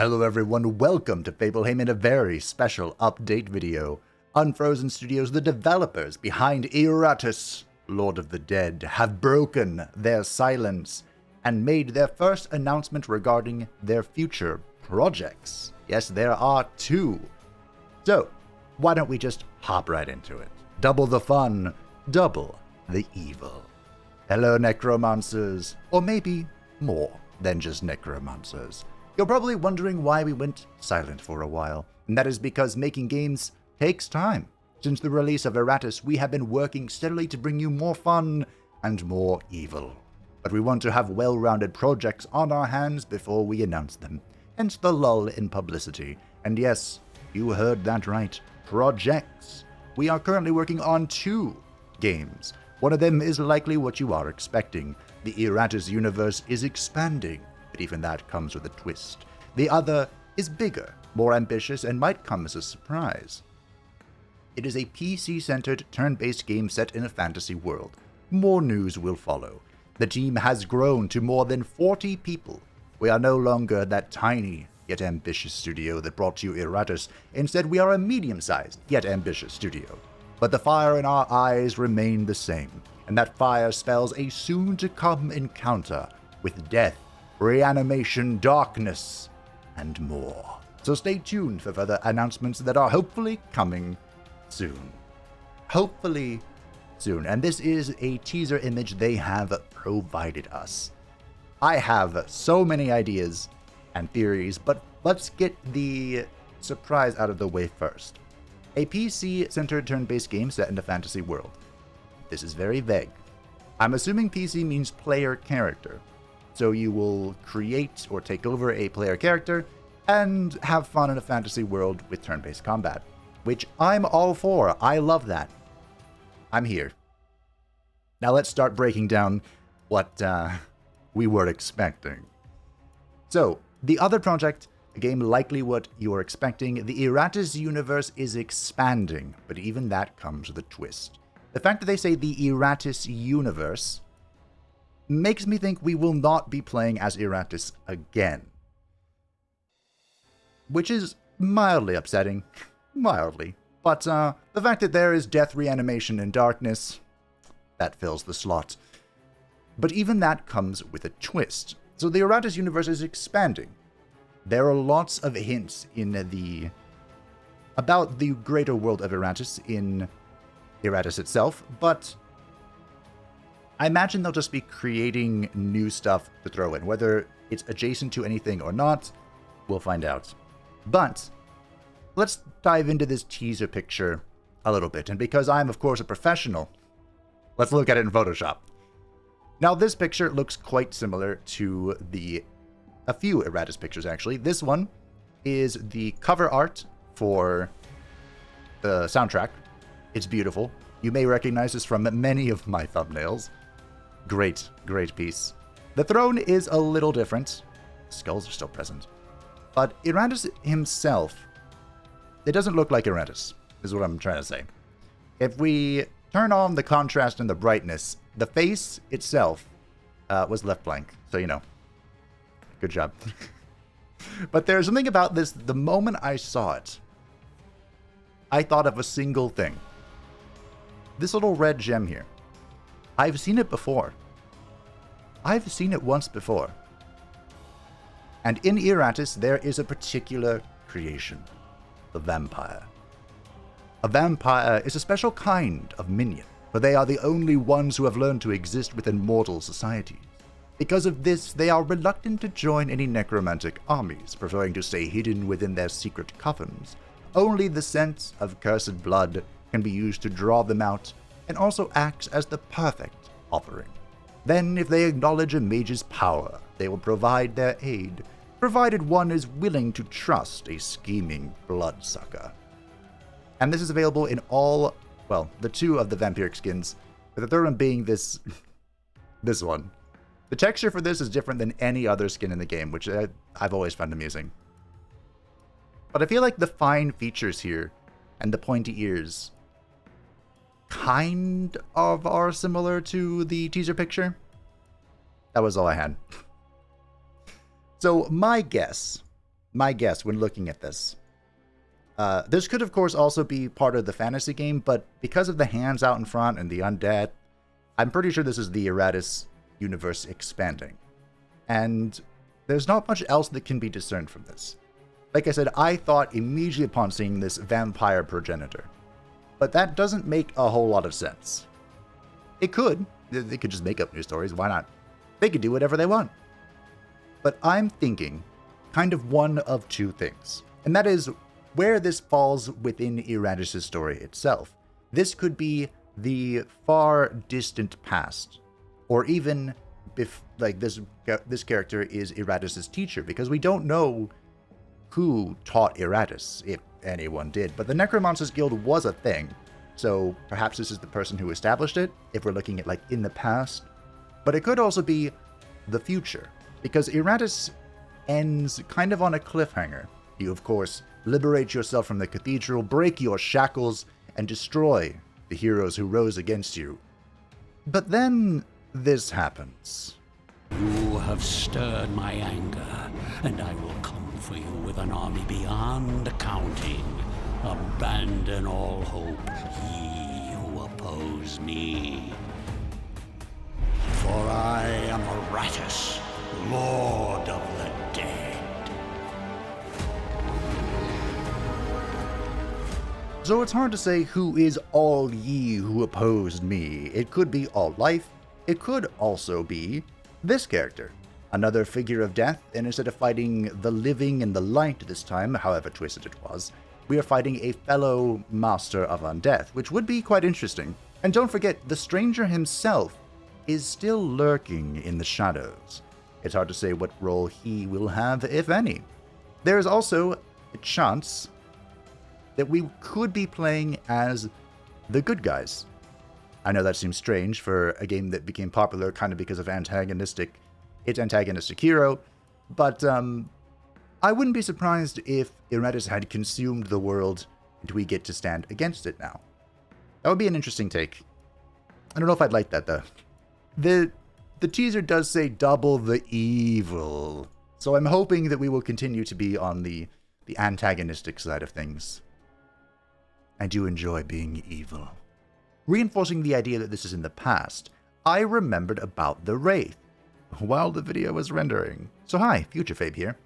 Hello everyone, welcome to Fableheim in a very special update video. Unfrozen Studios, the developers behind Iratus, Lord of the Dead, have broken their silence and made their first announcement regarding their future projects. Yes, there are two. So, why don't we just hop right into it? Double the fun, double the evil. Hello necromancers, or maybe more than just necromancers. You're probably wondering why we went silent for a while, and that is because making games takes time. Since the release of Iratus, we have been working steadily to bring you more fun and more evil. But we want to have well-rounded projects on our hands before we announce them, hence the lull in publicity. And yes, you heard that right, projects. We are currently working on 2 games. One of them is likely what you are expecting. The Iratus universe is expanding, but even that comes with a twist. The other is bigger, more ambitious, and might come as a surprise. It is a PC-centered, turn-based game set in a fantasy world. More news will follow. The team has grown to more than 40 people. We are no longer that tiny, yet ambitious studio that brought you Iratus. Instead, we are a medium-sized, yet ambitious studio. But the fire in our eyes remain the same, and that fire spells a soon-to-come encounter with death, reanimation, darkness, and more. So stay tuned for further announcements that are hopefully coming soon. Hopefully soon. And this is a teaser image they have provided us. I have so many ideas and theories, but let's get the surprise out of the way first. A PC-centered turn-based game set in a fantasy world. This is very vague. I'm assuming PC means player character. So you will create or take over a player character and have fun in a fantasy world with turn-based combat, which I'm all for. I love that. I'm here. Now let's start breaking down what we were expecting. So, the other project, a game likely what you were expecting, the Iratus universe is expanding, but even that comes with a twist. The fact that they say the Iratus universe makes me think we will not be playing as Iratus again. Which is mildly upsetting. Mildly. But the fact that there is death, reanimation, and darkness, that fills the slot. But even that comes with a twist. So the Iratus universe is expanding. There are lots of hints about the greater world of Iratus in Iratus itself, but I imagine they'll just be creating new stuff to throw in. Whether it's adjacent to anything or not, we'll find out. But let's dive into this teaser picture a little bit. And because I'm, of course, a professional, let's look at it in Photoshop. Now, this picture looks quite similar to a few Iratus pictures, actually. This one is the cover art for the soundtrack. It's beautiful. You may recognize this from many of my thumbnails. Great, great piece. The throne is a little different. Skulls are still present. But Iratus himself, it doesn't look like Iratus, is what I'm trying to say. If we turn on the contrast and the brightness, the face itself was left blank. So, you know, good job. But there's something about this, the moment I saw it, I thought of a single thing. This little red gem here. I've seen it before. I've seen it once before. And in Iratus, there is a particular creation. The vampire. A vampire is a special kind of minion, for they are the only ones who have learned to exist within mortal societies. Because of this, they are reluctant to join any necromantic armies, preferring to stay hidden within their secret covens. Only the scent of cursed blood can be used to draw them out, and also acts as the perfect offering. Then, if they acknowledge a mage's power, they will provide their aid, provided one is willing to trust a scheming bloodsucker. And this is available in all, well, the 2 of the vampiric skins, with the third one being this one. The texture for this is different than any other skin in the game, which I've always found amusing. But I feel like the fine features here, and the pointy ears, kind of are similar to the teaser picture. That was all I had. So my guess my guess when looking at this. This could, of course, also be part of the fantasy game, but because of the hands out in front and the undead, I'm pretty sure this is the Iratus universe expanding. And there's not much else that can be discerned from this. Like I said, I thought immediately upon seeing this vampire progenitor. But that doesn't make a whole lot of sense. It could. They could just make up new stories. Why not? They could do whatever they want. But I'm thinking kind of one of two things. And that is where this falls within Iratus' story itself. This could be the far distant past. Or even like this character is Iratus' teacher, because we don't know who taught Iratus, if anyone did. But the Necromancers Guild was a thing, so perhaps this is the person who established it, if we're looking at like in the past. But it could also be the future, because Iratus ends kind of on a cliffhanger. You, of course, liberate yourself from the cathedral, break your shackles, and destroy the heroes who rose against you. But then this happens. You have stirred my anger, and I will come for you with an army beyond counting. Abandon all hope, ye who oppose me. For I am Iratus, Lord of the Dead. So it's hard to say who is all ye who opposed me. It could be all life. It could also be this character, another figure of death, and instead of fighting the living and the light this time, however twisted it was, we are fighting a fellow master of undeath, which would be quite interesting. And don't forget, the stranger himself is still lurking in the shadows. It's hard to say what role he will have, if any. There is also a chance that we could be playing as the good guys. I know that seems strange for a game that became popular kind of because of its antagonistic hero, but I wouldn't be surprised if Iratus had consumed the world and we get to stand against it now. That would be an interesting take. I don't know if I'd like that, though. The teaser does say double the evil, so I'm hoping that we will continue to be on the antagonistic side of things. I do enjoy being evil. Reinforcing the idea that this is in the past, I remembered about the Wraith while the video was rendering. So hi, Future Fabe here.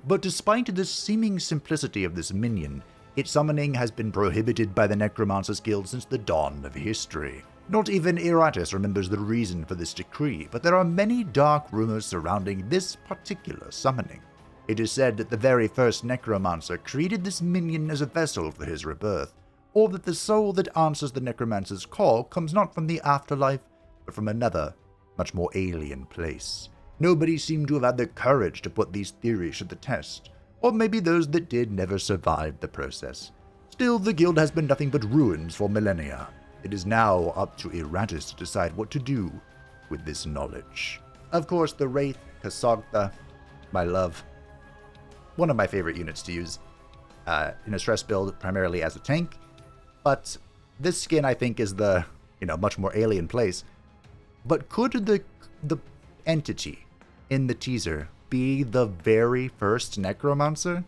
But despite the seeming simplicity of this minion, its summoning has been prohibited by the Necromancers Guild since the dawn of history. Not even Iratus remembers the reason for this decree, but there are many dark rumors surrounding this particular summoning. It is said that the very first Necromancer created this minion as a vessel for his rebirth, or that the soul that answers the Necromancer's call comes not from the afterlife, but from another, much more alien place. Nobody seemed to have had the courage to put these theories to the test, or maybe those that did never survived the process. Still, the guild has been nothing but ruins for millennia. It is now up to Iratus to decide what to do with this knowledge. Of course, the Wraith, Kasogtha, my love, one of my favorite units to use in a stress build, primarily as a tank. But this skin, I think, is the, much more alien place. But could the entity in the teaser be the very first Necromancer?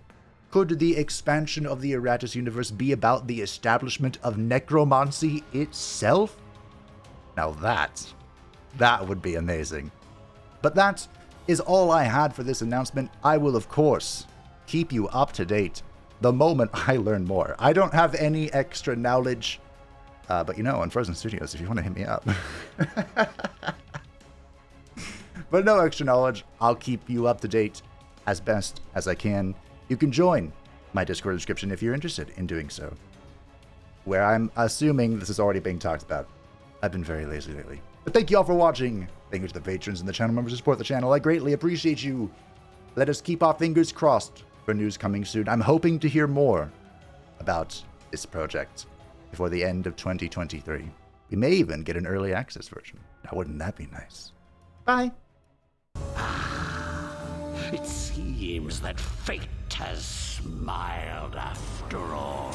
Could the expansion of the Iratus universe be about the establishment of necromancy itself? Now that would be amazing. But that is all I had for this announcement. I will, of course, keep you up to date the moment I learn more. I don't have any extra knowledge, but Unfrozen Studios, if you want to hit me up. But no extra knowledge. I'll keep you up to date as best as I can. You can join my Discord description if you're interested in doing so, where I'm assuming this is already being talked about. I've been very lazy lately. But thank you all for watching. Thank you to the patrons and the channel members who support the channel. I greatly appreciate you. Let us keep our fingers crossed for news coming soon. I'm hoping to hear more about this project before the end of 2023. We may even get an early access version. Now, wouldn't that be nice? Bye. It seems that fate has smiled after all.